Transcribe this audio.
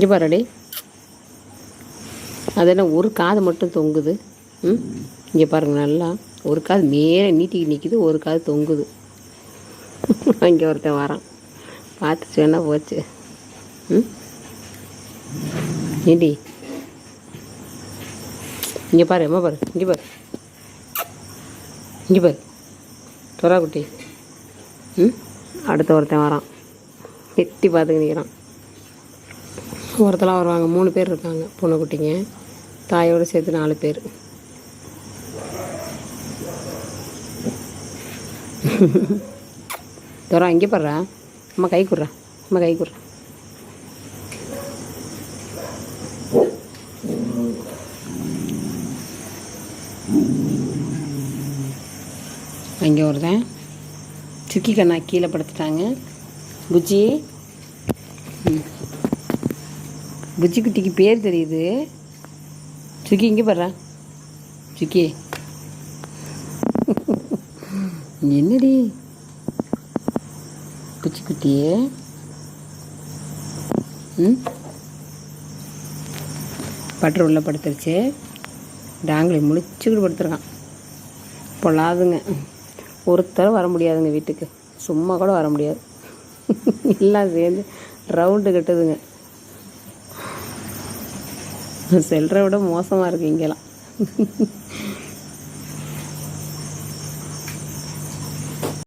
இங்கே பாருடி, அதெல்லாம் ஒரு காது மட்டும் தொங்குது. இங்கே பாருங்க, நல்லா ஒரு காது மேலே நீட்டிக்கு நிற்கிது, ஒரு காது தொங்குது. அங்கே ஒருத்தன் வரான், பார்த்து சொன்னா போச்சு. ஏண்டி இங்கே பாரு, அம்மா பாரு, இங்கே பாரு, இங்கே பாரு துறா குட்டி. அடுத்த ஒருத்தன் வரான், எட்டி பார்த்துக்க நிற்கிறான். ஒருத்தலாம் வருவாங்க, 3 பேர் இருக்காங்க பூனை குட்டிங்க, தாயோடு சேர்த்து 4 பேர். துறா இங்கே பாடுறா, அம்மா கை குடுறா, அம்மா கை குடுறா. அங்கே ஒருத்தன் சுக்கி கண்ணா கீழே படுத்துட்டாங்க. புஜ்ஜி, புஜ்ஜி குட்டிக்கு பேர் தெரியுது. சுக்கி இங்கே பாடுறா, சுக்கி என்னடி புச்சி குட்டியே. பட்டர் உள்ள படுத்துருச்சு, டாங்கிலி முழிச்சுக்கிட்டு படுத்துருக்கான். பொல்லாதுங்க, ஒருத்தர் வர முடியாதுங்க வீட்டுக்கு, சும்மா கூட வர முடியாது. எல்லாம் சேர்ந்து ரவுண்டு கட்டுதுங்க. செல்ற விட மோசமாக இருக்குது இங்கெல்லாம்.